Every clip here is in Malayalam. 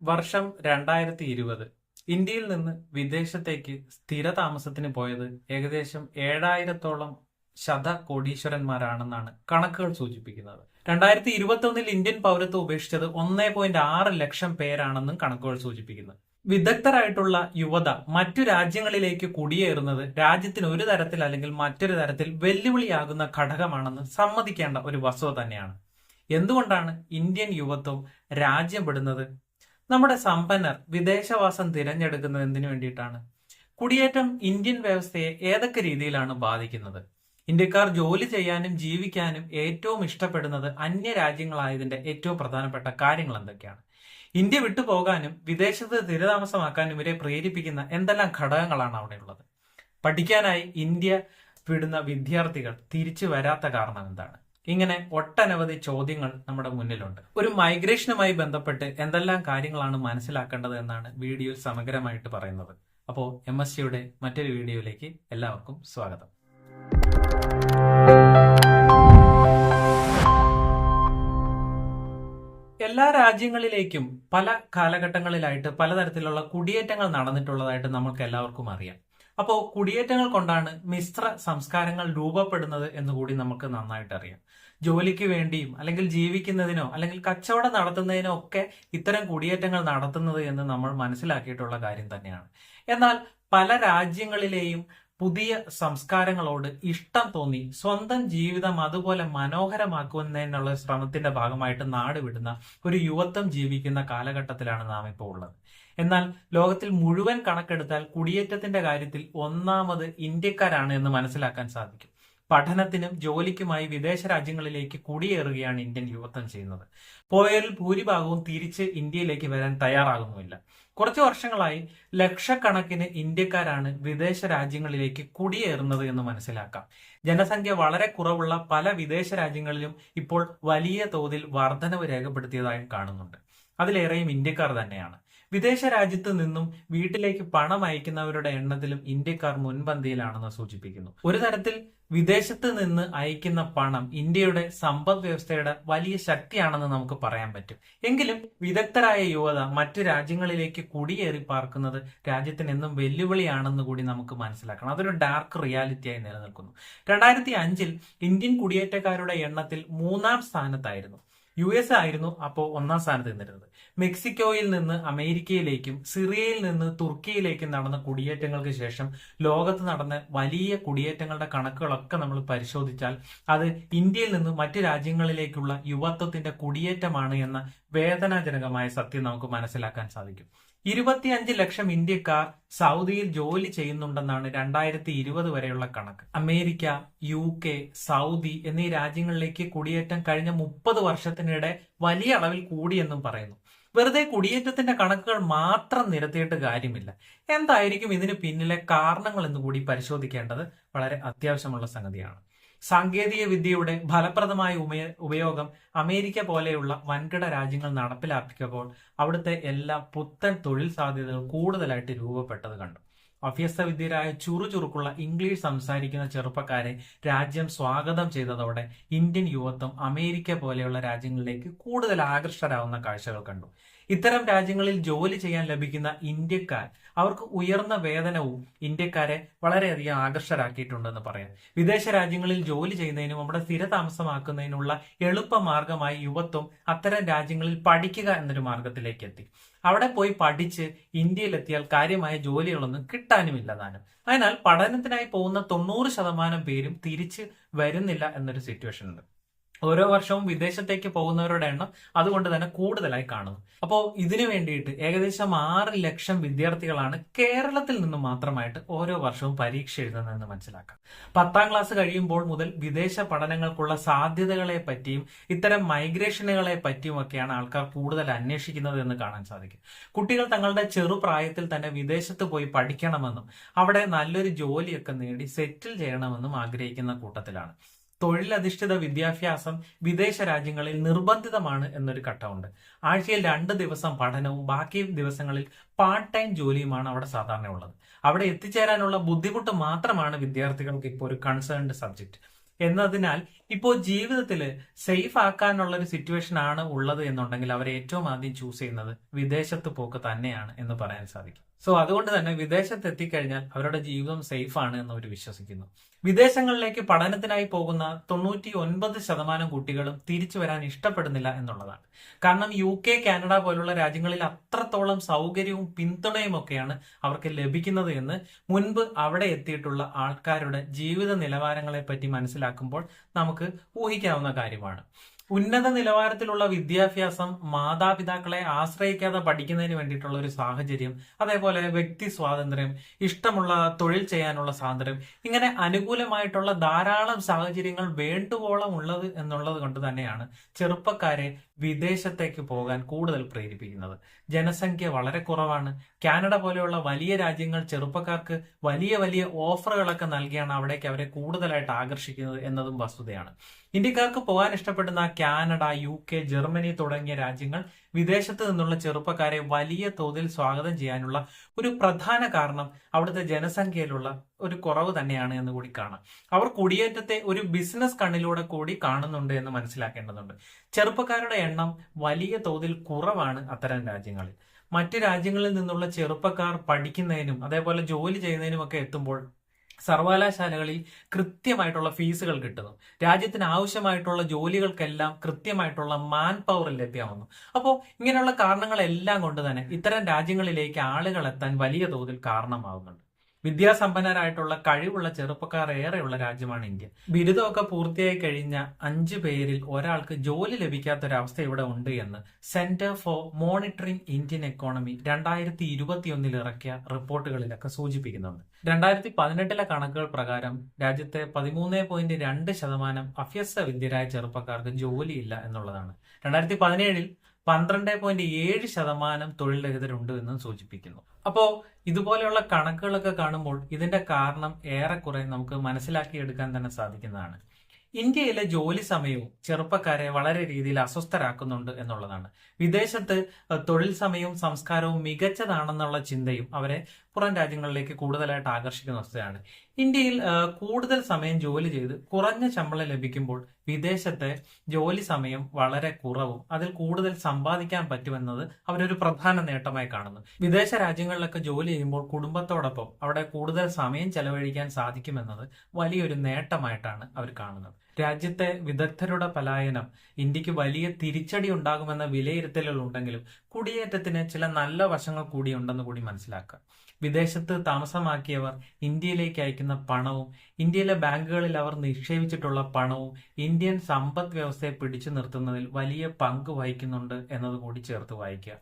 വർഷം 2020 ഇന്ത്യയിൽ നിന്ന് വിദേശത്തേക്ക് സ്ഥിരതാമസത്തിന് പോയത് ഏകദേശം 7,000-ഓളം കോടീശ്വരന്മാരാണെന്നാണ് കണക്കുകൾ സൂചിപ്പിക്കുന്നത്. 2021 ഇന്ത്യൻ പൗരത്വം ഉപേക്ഷിച്ചത് 1.6 ലക്ഷം പേരാണെന്നും കണക്കുകൾ സൂചിപ്പിക്കുന്നു. വിദഗ്ധരായിട്ടുള്ള യുവത മറ്റു രാജ്യങ്ങളിലേക്ക് കുടിയേറുന്നത് രാജ്യത്തിന് ഒരു തരത്തിൽ അല്ലെങ്കിൽ മറ്റൊരു തരത്തിൽ വെല്ലുവിളിയാകുന്ന ഘടകമാണെന്ന് സമ്മതിക്കേണ്ട ഒരു വസ്തുത തന്നെയാണ്. എന്തുകൊണ്ടാണ് ഇന്ത്യൻ യുവത്വം രാജ്യം വിടുന്നത്? നമ്മുടെ സമ്പന്നർ വിദേശവാസം തിരഞ്ഞെടുക്കുന്നത് എന്തിനു വേണ്ടിയിട്ടാണ്? കുടിയേറ്റം ഇന്ത്യൻ വ്യവസ്ഥയെ ഏതൊക്കെ രീതിയിലാണ് ബാധിക്കുന്നത്? ഇന്ത്യക്കാർ ജോലി ചെയ്യാനും ജീവിക്കാനും ഏറ്റവും ഇഷ്ടപ്പെടുന്നത് അന്യരാജ്യങ്ങളായതിന്റെ ഏറ്റവും പ്രധാനപ്പെട്ട കാര്യങ്ങൾ എന്തൊക്കെയാണ്? ഇന്ത്യ വിട്ടുപോകാനും വിദേശത്ത് സ്ഥിരതാമസമാക്കാനും ഇവരെ പ്രേരിപ്പിക്കുന്ന എന്തെല്ലാം ഘടകങ്ങളാണ് അവിടെയുള്ളത്? പഠിക്കാനായി ഇന്ത്യ വിടുന്ന വിദ്യാർത്ഥികൾ തിരിച്ചു വരാത്ത കാരണം എന്താണ്? ഇങ്ങനെ ഒട്ടനവധി ചോദ്യങ്ങൾ നമ്മുടെ മുന്നിലുണ്ട്. ഒരു മൈഗ്രേഷനുമായി ബന്ധപ്പെട്ട് എന്തെല്ലാം കാര്യങ്ങളാണ് മനസ്സിലാക്കേണ്ടത് എന്നാണ് വീഡിയോയിൽ സമഗ്രമായിട്ട് പറയുന്നത്. അപ്പോൾ MSCയുടെ മറ്റൊരു വീഡിയോയിലേക്ക് എല്ലാവർക്കും സ്വാഗതം. എല്ലാ രാജ്യങ്ങളിലേക്കും പല കാലഘട്ടങ്ങളിലായിട്ട് പലതരത്തിലുള്ള കുടിയേറ്റങ്ങൾ നടന്നിട്ടുള്ളതായിട്ട് നമുക്ക് എല്ലാവർക്കും അറിയാം. അപ്പോൾ കുടിയേറ്റങ്ങൾ കൊണ്ടാണ് മിശ്ര സംസ്കാരങ്ങൾ രൂപപ്പെടുന്നത് എന്നുകൂടി നമുക്ക് നന്നായിട്ട് അറിയാം. ജോലിക്ക് വേണ്ടിയും അല്ലെങ്കിൽ ജീവിക്കുന്നതിനോ അല്ലെങ്കിൽ കച്ചവടം നടത്തുന്നതിനോ ഒക്കെ ഇത്തരം കുടിയേറ്റങ്ങൾ നടത്തുന്നത് എന്ന് നമ്മൾ മനസ്സിലാക്കിയിട്ടുള്ള കാര്യം തന്നെയാണ്. എന്നാൽ പല രാജ്യങ്ങളിലെയും പുതിയ സംസ്കാരങ്ങളോട് ഇഷ്ടം തോന്നി സ്വന്തം ജീവിതം അതുപോലെ മനോഹരമാക്കുന്നതിനുള്ള ശ്രമത്തിന്റെ ഭാഗമായിട്ട് നാട് വിടുന്ന ഒരു യുവത്വം ജീവിക്കുന്ന കാലഘട്ടത്തിലാണ് നാം ഇപ്പോൾ ഉള്ളത്. എന്നാൽ ലോകത്തിൽ മുഴുവൻ കണക്കെടുത്താൽ കുടിയേറ്റത്തിന്റെ കാര്യത്തിൽ ഒന്നാമത് ഇന്ത്യക്കാരാണ് എന്ന് മനസ്സിലാക്കാൻ സാധിക്കും. പഠനത്തിനും ജോലിക്കുമായി വിദേശ രാജ്യങ്ങളിലേക്ക് കുടിയേറുകയാണ് ഇന്ത്യൻ യുവത്വം ചെയ്യുന്നത്. പോയവരിൽ ഭൂരിഭാഗവും തിരിച്ച് ഇന്ത്യയിലേക്ക് വരാൻ തയ്യാറാകുന്നുമില്ല. കുറച്ചു വർഷങ്ങളായി ലക്ഷക്കണക്കിന് ഇന്ത്യക്കാരാണ് വിദേശ രാജ്യങ്ങളിലേക്ക് കുടിയേറുന്നത് എന്ന് മനസ്സിലാക്കാം. ജനസംഖ്യ വളരെ കുറവുള്ള പല വിദേശ രാജ്യങ്ങളിലും ഇപ്പോൾ വലിയ തോതിൽ വർധനവ് രേഖപ്പെടുത്തിയതായും കാണുന്നുണ്ട്. അതിലേറെയും ഇന്ത്യക്കാർ തന്നെയാണ്. വിദേശ രാജ്യത്ത് നിന്നും വീട്ടിലേക്ക് പണം അയക്കുന്നവരുടെ എണ്ണത്തിലും ഇന്ത്യക്കാർ മുൻപന്തിയിലാണെന്ന് സൂചിപ്പിക്കുന്നു. ഒരു തരത്തിൽ വിദേശത്ത് നിന്ന് അയക്കുന്ന പണം ഇന്ത്യയുടെ സമ്പദ് വ്യവസ്ഥയുടെ വലിയ ശക്തിയാണെന്ന് നമുക്ക് പറയാൻ പറ്റും. എങ്കിലും വിദഗ്ധരായ യുവത മറ്റു രാജ്യങ്ങളിലേക്ക് കുടിയേറി പാർക്കുന്നത് രാജ്യത്തിന് എന്നും വെല്ലുവിളിയാണെന്ന് കൂടി നമുക്ക് മനസ്സിലാക്കണം. അതൊരു ഡാർക്ക് റിയാലിറ്റിയായി നിലനിൽക്കുന്നു. 2005 ഇന്ത്യൻ കുടിയേറ്റക്കാരുടെ എണ്ണത്തിൽ 3-ാം സ്ഥാനത്തായിരുന്നു. US ആയിരുന്നു അപ്പോൾ 1-ാം സ്ഥാനത്ത് നിന്നിരുന്നത്. മെക്സിക്കോയിൽ നിന്ന് അമേരിക്കയിലേക്കും സിറിയയിൽ നിന്ന് തുർക്കിയിലേക്കും നടന്ന കുടിയേറ്റങ്ങൾക്ക് ശേഷം ലോകത്ത് നടന്ന വലിയ കുടിയേറ്റങ്ങളുടെ കണക്കുകളൊക്കെ നമ്മൾ പരിശോധിച്ചാൽ അത് ഇന്ത്യയിൽ നിന്ന് മറ്റു രാജ്യങ്ങളിലേക്കുള്ള യുവത്വത്തിന്റെ കുടിയേറ്റമാണ് എന്ന വേദനാജനകമായ സത്യം നമുക്ക് മനസ്സിലാക്കാൻ സാധിക്കും. 25 ലക്ഷം ഇന്ത്യക്കാർ സൗദിയിൽ ജോലി ചെയ്യുന്നുണ്ടെന്നാണ് 2020 വരെയുള്ള കണക്ക്. അമേരിക്ക, UK, സൗദി എന്നീ രാജ്യങ്ങളിലേക്ക് കുടിയേറ്റം കഴിഞ്ഞ 30 വർഷത്തിനിടെ വലിയ അളവിൽ കൂടിയെന്നും പറയുന്നു. വെറുതെ കുടിയേറ്റത്തിന്റെ കണക്കുകൾ മാത്രം നിരത്തിയിട്ട് കാര്യമില്ല. എന്തായിരിക്കും ഇതിന് പിന്നിലെ കാരണങ്ങൾ എന്ന് കൂടി പരിശോധിക്കേണ്ടത് വളരെ അത്യാവശ്യമുള്ള സംഗതിയാണ്. സാങ്കേതിക വിദ്യയുടെ ഫലപ്രദമായ ഉപയോഗം അമേരിക്ക പോലെയുള്ള വൻകിട രാജ്യങ്ങൾ നടപ്പിലാക്കിയപ്പോൾ അവിടുത്തെ എല്ലാ പുത്തൻ തൊഴിൽ സാധ്യതകൾ കൂടുതലായിട്ട് രൂപപ്പെട്ടത് കണ്ടു. അഭ്യസ്തവിദ്യരായ ചുറുചുറുക്കുള്ള ഇംഗ്ലീഷ് സംസാരിക്കുന്ന ചെറുപ്പക്കാരെ രാജ്യം സ്വാഗതം ചെയ്തതോടെ ഇന്ത്യൻ യുവത്വം അമേരിക്ക പോലെയുള്ള രാജ്യങ്ങളിലേക്ക് കൂടുതൽ ആകർഷകരാകുന്ന കാഴ്ചകൾ കണ്ടു. ഇത്തരം രാജ്യങ്ങളിൽ ജോലി ചെയ്യാൻ ലഭിക്കുന്ന ഇന്ത്യക്കാർ അവർക്ക് ഉയർന്ന വേതനവും ഇന്ത്യക്കാരെ വളരെയധികം ആകർഷകരാക്കിയിട്ടുണ്ടെന്ന് പറയാം. വിദേശ രാജ്യങ്ങളിൽ ജോലി ചെയ്യുന്നതിനും അവിടെ സ്ഥിരതാമസമാക്കുന്നതിനുള്ള എളുപ്പമാർഗമായി യുവത്വം അത്തരം രാജ്യങ്ങളിൽ പഠിക്കുക എന്നൊരു മാർഗത്തിലേക്ക് എത്തി. അവിടെ പോയി പഠിച്ച് ഇന്ത്യയിലെത്തിയാൽ കാര്യമായ ജോലികളൊന്നും കിട്ടാനുമില്ലതാനും. അതിനാൽ പഠനത്തിനായി പോകുന്ന 90% പേരും തിരിച്ച് വരുന്നില്ല എന്നൊരു സിറ്റുവേഷൻ ഉണ്ട്. ഓരോ വർഷവും വിദേശത്തേക്ക് പോകുന്നവരുടെ എണ്ണം അതുകൊണ്ട് തന്നെ കൂടുതലായി കാണുന്നു. അപ്പോൾ ഇതിനു വേണ്ടിയിട്ട് ഏകദേശം 6 ലക്ഷം വിദ്യാർത്ഥികളാണ് കേരളത്തിൽ നിന്ന് മാത്രമായിട്ട് ഓരോ വർഷവും പരീക്ഷ എഴുതുന്നതെന്ന് മനസ്സിലാക്കാം. 10ാം ക്ലാസ് കഴിയുമ്പോൾ മുതൽ വിദേശ പഠനങ്ങൾക്കുള്ള സാധ്യതകളെ പറ്റിയും ഇത്തരം മൈഗ്രേഷനുകളെ പറ്റിയുമൊക്കെയാണ് ആൾക്കാർ കൂടുതൽ അന്വേഷിക്കുന്നത് എന്ന് കാണാൻ സാധിക്കും. കുട്ടികൾ തങ്ങളുടെ ചെറുപ്രായത്തിൽ തന്നെ വിദേശത്ത് പോയി പഠിക്കണമെന്നും അവിടെ നല്ലൊരു ജോലിയൊക്കെ നേടി സെറ്റിൽ ചെയ്യണമെന്നും ആഗ്രഹിക്കുന്ന കൂട്ടത്തിലാണ്. തൊഴിലധിഷ്ഠിത വിദ്യാഭ്യാസം വിദേശ രാജ്യങ്ങളിൽ നിർബന്ധിതമാണ് എന്നൊരു ഘട്ടമുണ്ട്. ആഴ്ചയിൽ 2 ദിവസം പഠനവും ബാക്കി ദിവസങ്ങളിൽ പാർട്ട് ടൈം ജോലിയുമാണ് അവിടെ സാധാരണ ഉള്ളത്. അവിടെ എത്തിച്ചേരാനുള്ള ബുദ്ധിമുട്ട് മാത്രമാണ് വിദ്യാർത്ഥികൾക്ക് ഇപ്പോൾ ഒരു കൺസേൺഡ് സബ്ജക്ട്. എന്നതിനാൽ ഇപ്പോൾ ജീവിതത്തിൽ സേഫ് ആക്കാനുള്ള ഒരു സിറ്റുവേഷൻ ആണ് ഉള്ളത് എന്നുണ്ടെങ്കിൽ അവർ ഏറ്റവും ആദ്യം ചൂസ് ചെയ്യുന്നത് വിദേശത്ത് പോക്ക് തന്നെയാണ് എന്ന് പറയാൻ സാധിക്കും. സോ അതുകൊണ്ട് തന്നെ വിദേശത്ത് എത്തിക്കഴിഞ്ഞാൽ അവരുടെ ജീവിതം സേഫ് ആണ് എന്ന് അവർ വിശ്വസിക്കുന്നു. വിദേശങ്ങളിലേക്ക് പഠനത്തിനായി പോകുന്ന 99% കുട്ടികളും തിരിച്ചു വരാൻ ഇഷ്ടപ്പെടുന്നില്ല എന്നുള്ളതാണ്. കാരണം UK, കാനഡ പോലുള്ള രാജ്യങ്ങളിൽ അത്രത്തോളം സൗകര്യവും പിന്തുണയും ഒക്കെയാണ് അവർക്ക് ലഭിക്കുന്നത് എന്ന് മുൻപ് അവിടെ എത്തിയിട്ടുള്ള ആൾക്കാരുടെ ജീവിത നിലവാരങ്ങളെ പറ്റി മനസ്സിലാക്കുമ്പോൾ നമുക്ക് ഊഹിക്കാവുന്ന കാര്യമാണ്. ഉന്നത നിലവാരത്തിലുള്ള വിദ്യാഭ്യാസം, മാതാപിതാക്കളെ ആശ്രയിക്കാതെ പഠിക്കുന്നതിന് വേണ്ടിയിട്ടുള്ള ഒരു സാഹചര്യം, അതേപോലെ വ്യക്തി സ്വാതന്ത്ര്യം, ഇഷ്ടമുള്ള തൊഴിൽ ചെയ്യാനുള്ള സ്വാതന്ത്ര്യം, ഇങ്ങനെ അനുകൂലമായിട്ടുള്ള ധാരാളം സാഹചര്യങ്ങൾ വേണ്ടുവോളം ഉള്ളത് എന്നുള്ളത് കൊണ്ട് തന്നെയാണ് ചെറുപ്പക്കാരെ വിദേശത്തേക്ക് പോകാൻ കൂടുതൽ പ്രേരിപ്പിക്കുന്നത്. ജനസംഖ്യ വളരെ കുറവാണ്. കാനഡ പോലെയുള്ള വലിയ രാജ്യങ്ങൾ ചെറുപ്പക്കാർക്ക് വലിയ വലിയ ഓഫറുകളൊക്കെ നൽകിയാണ് അവിടേക്ക് അവരെ കൂടുതലായിട്ട് ആകർഷിക്കുന്നത് എന്നതും വസ്തുതയാണ്. ഇന്ത്യക്കാർക്ക് പോകാൻ ഇഷ്ടപ്പെടുന്ന കാനഡ, UK, ജർമ്മനി തുടങ്ങിയ രാജ്യങ്ങൾ വിദേശത്ത് നിന്നുള്ള ചെറുപ്പക്കാരെ വലിയ തോതിൽ സ്വാഗതം ചെയ്യാനുള്ള ഒരു പ്രധാന കാരണം അവിടുത്തെ ജനസംഖ്യയിലുള്ള ഒരു കുറവ് തന്നെയാണ് എന്ന് കൂടി കാണാം. അവർ കുടിയേറ്റത്തെ ഒരു ബിസിനസ് കണ്ണിലൂടെ കൂടി കാണുന്നുണ്ട് എന്ന് മനസ്സിലാക്കേണ്ടതുണ്ട്. ചെറുപ്പക്കാരുടെ എണ്ണം വലിയ തോതിൽ കുറവാണ് അത്തരം രാജ്യങ്ങളിൽ. മറ്റു രാജ്യങ്ങളിൽ നിന്നുള്ള ചെറുപ്പക്കാർ പഠിക്കുന്നതിനും അതേപോലെ ജോലി ചെയ്യുന്നതിനും ഒക്കെ എത്തുമ്പോൾ സർവകലാശാലകളിൽ കൃത്യമായിട്ടുള്ള ഫീസുകൾ കിട്ടുന്നു. രാജ്യത്തിന് ആവശ്യമായിട്ടുള്ള ജോലികൾക്കെല്ലാം കൃത്യമായിട്ടുള്ള മാൻ പവർ ലഭ്യമാകുന്നു. അപ്പോൾ ഇങ്ങനെയുള്ള കാരണങ്ങളെല്ലാം കൊണ്ട് തന്നെ ഇത്തരം രാജ്യങ്ങളിലേക്ക് ആളുകൾ എത്താൻ വലിയ തോതിൽ കാരണമാകുന്നുണ്ട്. വിദ്യാസമ്പന്നരായിട്ടുള്ള കഴിവുള്ള ചെറുപ്പക്കാർ ഏറെയുള്ള രാജ്യമാണ് ഇന്ത്യ. ബിരുദമൊക്കെ പൂർത്തിയായി കഴിഞ്ഞ 5 പേരിൽ ഒരാൾക്ക് ജോലി ലഭിക്കാത്തൊരവസ്ഥ ഇവിടെ ഉണ്ട് എന്ന് centre for monitoring Indian economy 2021 ഇറക്കിയ റിപ്പോർട്ടുകളിലൊക്കെ സൂചിപ്പിക്കുന്നുണ്ട്. 2018 കണക്കുകൾ പ്രകാരം രാജ്യത്തെ 13.2% അഭ്യസ്തവിദ്യരായ ചെറുപ്പക്കാർക്ക് ജോലിയില്ല എന്നുള്ളതാണ്. 2017 12.7% തൊഴിൽ രഹിതരുണ്ട് എന്നും സൂചിപ്പിക്കുന്നു. അപ്പോ ഇതുപോലെയുള്ള കണക്കുകളൊക്കെ കാണുമ്പോൾ ഇതിന്റെ കാരണം ഏറെക്കുറെ നമുക്ക് മനസ്സിലാക്കിയെടുക്കാൻ തന്നെ സാധിക്കുന്നതാണ്. ഇന്ത്യയിലെ ജോലി സമയവും ചെറുപ്പക്കാരെ വളരെ രീതിയിൽ അസ്വസ്ഥരാക്കുന്നുണ്ട് എന്നുള്ളതാണ്. വിദേശത്ത് തൊഴിൽ സമയവും സംസ്കാരവും മികച്ചതാണെന്നുള്ള ചിന്തയും അവരെ പുറം രാജ്യങ്ങളിലേക്ക് കൂടുതലായിട്ട് ആകർഷിക്കുന്ന അവസ്ഥയാണ്. ഇന്ത്യയിൽ കൂടുതൽ സമയം ജോലി ചെയ്ത് കുറഞ്ഞ ശമ്പളം ലഭിക്കുമ്പോൾ വിദേശത്തെ ജോലി സമയം വളരെ കുറവും അതിൽ കൂടുതൽ സമ്പാദിക്കാൻ പറ്റുമെന്നത് അവരൊരു പ്രധാന നേട്ടമായി കാണുന്നു. വിദേശ രാജ്യങ്ങളിലൊക്കെ ജോലി ചെയ്യുമ്പോൾ കുടുംബത്തോടൊപ്പം അവിടെ കൂടുതൽ സമയം ചെലവഴിക്കാൻ സാധിക്കുമെന്നത് വലിയൊരു നേട്ടമായിട്ടാണ് അവർ കാണുന്നത്. രാജ്യത്തെ വിദഗ്ധരുടെ പലായനം ഇന്ത്യക്ക് വലിയ തിരിച്ചടി ഉണ്ടാകുമെന്ന വിലയിരുത്തലുകൾ ഉണ്ടെങ്കിലും കുടിയേറ്റത്തിന് ചില നല്ല വശങ്ങൾ കൂടി ഉണ്ടെന്ന് കൂടി മനസ്സിലാക്കുക. വിദേശത്ത് താമസമാക്കിയവർ ഇന്ത്യയിലേക്ക് അയക്കുന്ന പണവും ഇന്ത്യയിലെ ബാങ്കുകളിൽ അവർ നിക്ഷേപിച്ചിട്ടുള്ള പണവും ഇന്ത്യൻ സമ്പദ് വ്യവസ്ഥയെ പിടിച്ചു നിർത്തുന്നതിൽ വലിയ പങ്ക് വഹിക്കുന്നുണ്ട് എന്നത് കൂടി ചേർത്ത് വായിക്കുക.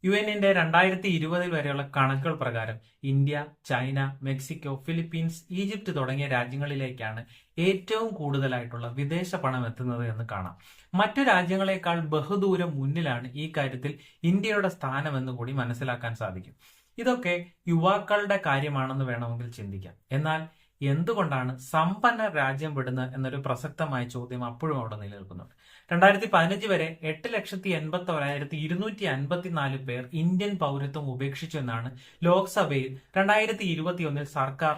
UN-ന്റെ 2020 വരെയുള്ള കണക്കുകൾ പ്രകാരം India, China, Mexico, Philippines, Egypt തുടങ്ങിയ രാജ്യങ്ങളിലേക്കാണ് ഏറ്റവും കൂടുതലായിട്ടുള്ള വിദേശ പണം എത്തുന്നത് എന്ന് കാണാം. മറ്റു രാജ്യങ്ങളെക്കാൾ ബഹുദൂരം മുന്നിലാണ് ഈ കാര്യത്തിൽ ഇന്ത്യയുടെ സ്ഥാനമെന്ന് കൂടി മനസ്സിലാക്കാൻ സാധിക്കും. ഇതൊക്കെ യുവാക്കളുടെ കാര്യമാണെന്ന് വേണമെങ്കിൽ ചിന്തിക്കാം. എന്നാൽ എന്തുകൊണ്ടാണ് സമ്പന്ന രാജ്യം വിടുന്നത് എന്നൊരു പ്രസക്തമായ ചോദ്യം അപ്പോഴും അവിടെ നിലനിൽക്കുന്നുണ്ട്. 2015 വരെ 8,81,254 പേർ ഇന്ത്യൻ പൗരത്വം ഉപേക്ഷിച്ചു എന്നാണ് ലോക്സഭയിൽ 2021 സർക്കാർ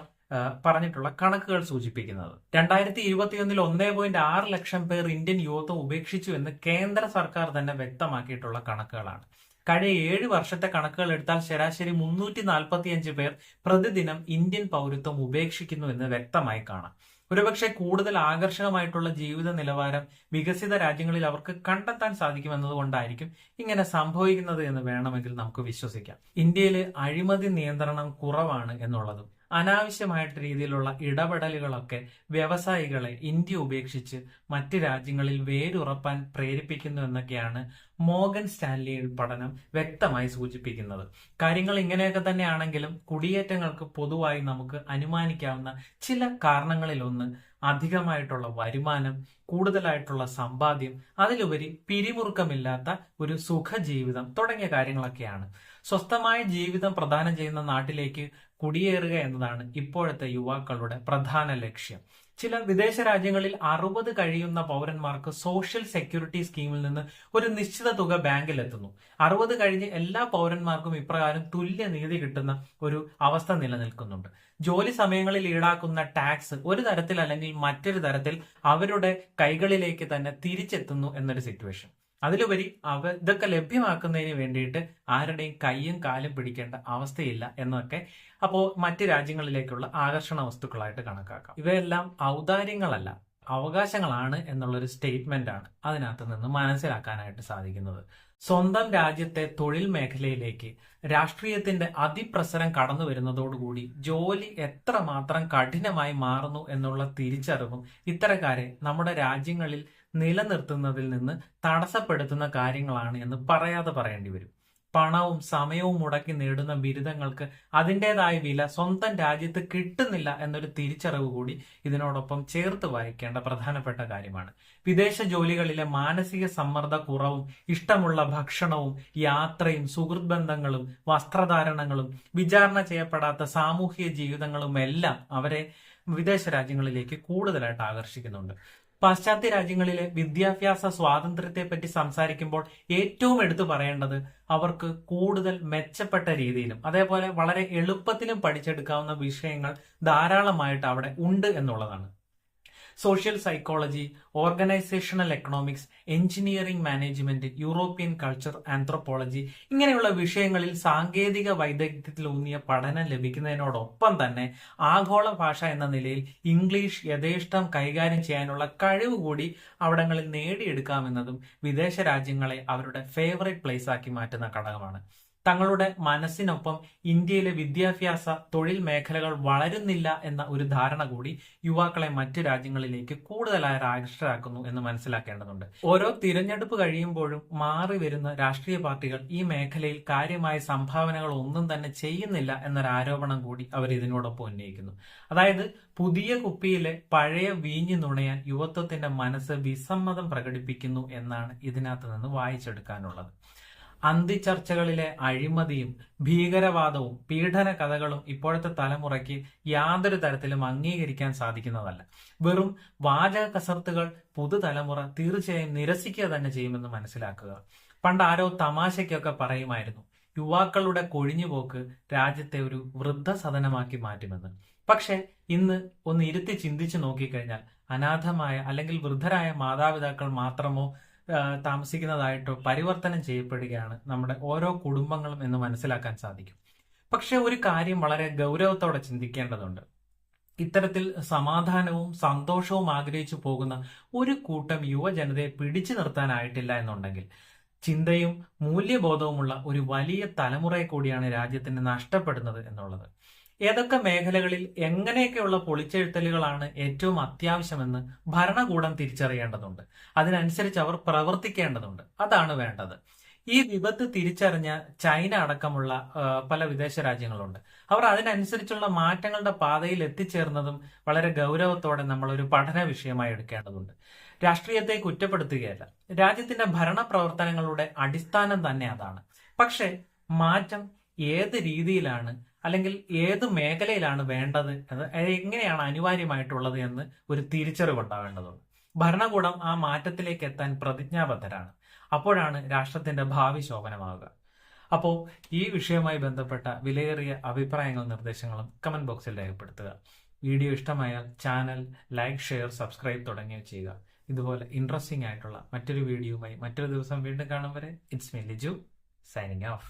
പറഞ്ഞിട്ടുള്ള കണക്കുകൾ സൂചിപ്പിക്കുന്നത്. 2021 1.6 ലക്ഷം പേർ ഇന്ത്യൻ യുവത്വം ഉപേക്ഷിച്ചു എന്ന് കേന്ദ്ര സർക്കാർ തന്നെ വ്യക്തമാക്കിയിട്ടുള്ള കണക്കുകളാണ്. കഴിഞ്ഞ 7 വർഷത്തെ കണക്കുകൾ എടുത്താൽ ശരാശരി 345 പേർ പ്രതിദിനം ഇന്ത്യൻ പൗരത്വം ഉപേക്ഷിക്കുന്നു എന്ന് വ്യക്തമായി കാണാം. ഒരുപക്ഷെ കൂടുതൽ ആകർഷകമായിട്ടുള്ള ജീവിത നിലവാരം വികസിത രാജ്യങ്ങളിൽ അവർക്ക് കണ്ടെത്താൻ സാധിക്കുമെന്നതുകൊണ്ടായിരിക്കും ഇങ്ങനെ സംഭവിക്കുന്നത് എന്ന് വേണമെങ്കിൽ നമുക്ക് വിശ്വസിക്കാം. ഇന്ത്യയിൽ അഴിമതി നിയന്ത്രണം കുറവാണ് എന്നുള്ളതും അനാവശ്യമായിട്ട് രീതിയിലുള്ള ഇടപെടലുകളൊക്കെ വ്യവസായികളെ ഇന്ത്യ ഉപേക്ഷിച്ച് മറ്റ് രാജ്യങ്ങളിൽ വേരുറപ്പാൻ പ്രേരിപ്പിക്കുന്നു എന്നൊക്കെയാണ് മോർഗൻ സ്റ്റാൻലി പഠനം വ്യക്തമായി സൂചിപ്പിക്കുന്നത്. കാര്യങ്ങൾ ഇങ്ങനെയൊക്കെ തന്നെയാണെങ്കിലും കുടിയേറ്റങ്ങൾക്ക് പൊതുവായി നമുക്ക് അനുമാനിക്കാവുന്ന ചില കാരണങ്ങളിലൊന്ന് അധികമായിട്ടുള്ള വരുമാനം, കൂടുതലായിട്ടുള്ള സമ്പാദ്യം, അതിലുപരി പിരിമുറുക്കമില്ലാത്ത ഒരു സുഖജീവിതം തുടങ്ങിയ കാര്യങ്ങളൊക്കെയാണ്. സ്വസ്ഥമായ ജീവിതം പ്രദാനം ചെയ്യുന്ന നാട്ടിലേക്ക് കുടിയേറുക എന്നതാണ് ഇപ്പോഴത്തെ യുവാക്കളുടെ പ്രധാന ലക്ഷ്യം. ചില വിദേശ രാജ്യങ്ങളിൽ 60 കഴിയുന്ന പൗരന്മാർക്ക് സോഷ്യൽ സെക്യൂരിറ്റി സ്കീമിൽ നിന്ന് ഒരു നിശ്ചിത തുക ബാങ്കിൽ എത്തുന്നു. 60 കഴിഞ്ഞ് എല്ലാ പൗരന്മാർക്കും ഇപ്രകാരം തുല്യ നീതി കിട്ടുന്ന ഒരു അവസ്ഥ നിലനിൽക്കുന്നുണ്ട്. ജോലി സമയങ്ങളിൽ ഈടാക്കുന്ന ടാക്സ് ഒരു തരത്തിൽ അല്ലെങ്കിൽ മറ്റൊരു തരത്തിൽ അവരുടെ കൈകളിലേക്ക് തന്നെ തിരിച്ചെത്തുന്നു എന്നൊരു സിറ്റുവേഷൻ. അതിലുപരി ഇതൊക്കെ ലഭ്യമാക്കുന്നതിന് വേണ്ടിയിട്ട് ആരുടെയും കയ്യും കാലും പിടിക്കേണ്ട അവസ്ഥയില്ല എന്നൊക്കെ അപ്പോൾ മറ്റ് രാജ്യങ്ങളിലേക്കുള്ള ആകർഷണ വസ്തുക്കളായിട്ട് കണക്കാക്കാം. ഇവയെല്ലാം ഔദാര്യങ്ങളല്ല, അവകാശങ്ങളാണ് എന്നുള്ളൊരു സ്റ്റേറ്റ്മെന്റ് ആണ് അതിനകത്ത് നിന്ന് മനസ്സിലാക്കാനായിട്ട് സാധിക്കുന്നത്. സ്വന്തം രാജ്യത്തെ തൊഴിൽ മേഖലയിലേക്ക് രാഷ്ട്രീയത്തിന്റെ അതിപ്രസരം കടന്നു വരുന്നതോടുകൂടി ജോലി എത്രമാത്രം കഠിനമായി മാറുന്നു എന്നുള്ള തിരിച്ചറിവും ഇത്തരക്കാരെ നമ്മുടെ രാജ്യങ്ങളിൽ നിലനിർത്തുന്നതിൽ നിന്ന് തടസ്സപ്പെടുത്തുന്ന കാര്യങ്ങളാണ് എന്ന് പറയാതെ പറയേണ്ടി വരും. പണവും സമയവും മുടക്കി നേടുന്ന ബിരുദങ്ങൾക്ക് അതിൻ്റെതായ വില സ്വന്തം രാജ്യത്ത് കിട്ടുന്നില്ല എന്നൊരു തിരിച്ചറിവ് കൂടി ഇതിനോടൊപ്പം ചേർത്ത് വായിക്കേണ്ട പ്രധാനപ്പെട്ട കാര്യമാണ്. വിദേശ ജോലികളിലെ മാനസിക സമ്മർദ്ദ കുറവും ഇഷ്ടമുള്ള ഭക്ഷണവും യാത്രയും സുഹൃത്ത് ബന്ധങ്ങളും വസ്ത്രധാരണങ്ങളും വിചാരണ ചെയ്യപ്പെടാത്ത സാമൂഹിക ജീവിതങ്ങളും എല്ലാം അവരെ വിദേശ രാജ്യങ്ങളിലേക്ക് കൂടുതലായിട്ട് ആകർഷിക്കുന്നുണ്ട്. പാശ്ചാത്യ രാജ്യങ്ങളിലെ വിദ്യാഭ്യാസ സ്വാതന്ത്ര്യത്തെ പറ്റി സംസാരിക്കുമ്പോൾ ഏറ്റവും എടുത്തു പറയേണ്ടത് അവർക്ക് കൂടുതൽ മെച്ചപ്പെട്ട രീതിയിലും അതേപോലെ വളരെ എളുപ്പത്തിലും പഠിച്ചെടുക്കാവുന്ന വിഷയങ്ങൾ ധാരാളമായിട്ട് അവിടെ ഉണ്ട് എന്നുള്ളതാണ്. Social psychology, organisational economics, engineering management, European culture, anthropology ഇങ്ങനെയുള്ള വിഷയങ്ങളിൽ സാങ്കേതിക വൈദഗ്ധ്യത്തിലൂന്നിയ പഠനം ലഭിക്കുന്നതിനോടൊപ്പം തന്നെ ആഗോള ഭാഷ എന്ന നിലയിൽ ഇംഗ്ലീഷ് യഥേഷ്ടം കൈകാര്യം ചെയ്യാനുള്ള കഴിവ് കൂടി അവിടങ്ങളിൽ നേടിയെടുക്കാമെന്നതും വിദേശ രാജ്യങ്ങളെ അവരുടെ ഫേവറേറ്റ് പ്ലേസ് ആക്കി മാറ്റുന്ന ഘടകമാണ്. തങ്ങളുടെ മനസ്സിനൊപ്പം ഇന്ത്യയിലെ വിദ്യാഭ്യാസ തൊഴിൽ മേഖലകൾ വളരുന്നില്ല എന്ന ഒരു ധാരണ കൂടി യുവാക്കളെ മറ്റു രാജ്യങ്ങളിലേക്ക് കൂടുതലായി ആകർഷകരാക്കുന്നു എന്ന് മനസ്സിലാക്കേണ്ടതുണ്ട്. ഓരോ തിരഞ്ഞെടുപ്പ് കഴിയുമ്പോഴും മാറി വരുന്ന രാഷ്ട്രീയ പാർട്ടികൾ ഈ മേഖലയിൽ കാര്യമായ സംഭാവനകൾ ഒന്നും തന്നെ ചെയ്യുന്നില്ല എന്നൊരു ആരോപണം കൂടി അവർ ഇതിനോടൊപ്പം ഉന്നയിക്കുന്നു. അതായത് പുതിയ കുപ്പിയിലെ പഴയ വീഞ്ഞു നുണയാൻ യുവത്വത്തിന്റെ മനസ്സ് വിസമ്മതം പ്രകടിപ്പിക്കുന്നു എന്നാണ് ഇതിനകത്ത് നിന്ന് വായിച്ചെടുക്കാനുള്ളത്. അന്തിച്ചർച്ചകളിലെ അഴിമതിയും ഭീകരവാദവും പീഡന കഥകളും ഇപ്പോഴത്തെ തലമുറയ്ക്ക് യാതൊരു തരത്തിലും അംഗീകരിക്കാൻ സാധിക്കുന്നതല്ല. വെറും വാചക കസർത്തുകൾ പുതുതലമുറ തീർച്ചയായും നിരസിക്കുക തന്നെ ചെയ്യുമെന്ന് മനസ്സിലാക്കുക. പണ്ട് ആരോ തമാശയ്ക്കൊക്കെ പറയുമായിരുന്നു, യുവാക്കളുടെ കൊഴിഞ്ഞുപോക്ക് രാജ്യത്തെ ഒരു വൃദ്ധസദനമാക്കി മാറ്റുമെന്ന്. പക്ഷെ ഇന്ന് ഒന്ന് ഇരുത്തി ചിന്തിച്ചു നോക്കിക്കഴിഞ്ഞാൽ അനാഥമായ അല്ലെങ്കിൽ വൃദ്ധരായ മാതാപിതാക്കൾ മാത്രമോ താമസിക്കുന്നതായിട്ടോ പരിവർത്തനം ചെയ്യപ്പെടുകയാണ് നമ്മുടെ ഓരോ കുടുംബങ്ങളും എന്ന് മനസ്സിലാക്കാൻ സാധിക്കും. പക്ഷെ ഒരു കാര്യം വളരെ ഗൗരവത്തോടെ ചിന്തിക്കേണ്ടതുണ്ട്. ഇത്തരത്തിൽ സമാധാനവും സന്തോഷവും ആഗ്രഹിച്ചു പോകുന്ന ഒരു കൂട്ടം യുവജനതയെ പിടിച്ചു നിർത്താനായിട്ടില്ല എന്നുണ്ടെങ്കിൽ ചിന്തയും മൂല്യബോധവുമുള്ള ഒരു വലിയ തലമുറയെ കൂടിയാണ് രാജ്യത്തിന് നഷ്ടപ്പെടുന്നത് എന്നുള്ളത്. ഏതൊക്കെ മേഖലകളിൽ എങ്ങനെയൊക്കെയുള്ള പൊളിച്ചെഴുത്തലുകളാണ് ഏറ്റവും അത്യാവശ്യമെന്ന് ഭരണകൂടം തിരിച്ചറിയേണ്ടതുണ്ട്. അതിനനുസരിച്ച് അവർ പ്രവർത്തിക്കേണ്ടതുണ്ട്. അതാണ് വേണ്ടത്. ഈ വിപത്ത് തിരിച്ചറിഞ്ഞ ചൈന അടക്കമുള്ള പല വിദേശ രാജ്യങ്ങളുണ്ട്. അവർ അതിനനുസരിച്ചുള്ള മാറ്റങ്ങളുടെ പാതയിൽ എത്തിച്ചേർന്നതും വളരെ ഗൗരവത്തോടെ നമ്മളൊരു പഠന വിഷയമായി എടുക്കേണ്ടതുണ്ട്. രാഷ്ട്രീയത്തെ കുറ്റപ്പെടുത്തുകയല്ല, രാജ്യത്തിന്റെ ഭരണ പ്രവർത്തനങ്ങളുടെ അടിസ്ഥാനം തന്നെ അതാണ്. പക്ഷെ മാറ്റം ഏത് രീതിയിലാണ് അല്ലെങ്കിൽ ഏത് മേഖലയിലാണ് വേണ്ടത്, എങ്ങനെയാണ് അനിവാര്യമായിട്ടുള്ളത് എന്ന് ഒരു തിരിച്ചറിവുണ്ടാവേണ്ടതുണ്ട്. ഭരണകൂടം ആ മാറ്റത്തിലേക്ക് എത്താൻ പ്രതിജ്ഞാബദ്ധരാണ്. അപ്പോഴാണ് രാഷ്ട്രത്തിന്റെ ഭാവി ശോഭനമാവുക. അപ്പോൾ ഈ വിഷയവുമായി ബന്ധപ്പെട്ട വിലയേറിയ അഭിപ്രായങ്ങളും നിർദ്ദേശങ്ങളും കമന്റ് ബോക്സിൽ രേഖപ്പെടുത്തുക. വീഡിയോ ഇഷ്ടമായാൽ ചാനൽ ലൈക്ക്, ഷെയർ, സബ്സ്ക്രൈബ് തുടങ്ങിയവ ചെയ്യുക. ഇതുപോലെ ഇൻട്രസ്റ്റിംഗ് ആയിട്ടുള്ള മറ്റൊരു വീഡിയോയുമായി മറ്റൊരു ദിവസം വീണ്ടും കാണും വരെ it's me Liju signing off.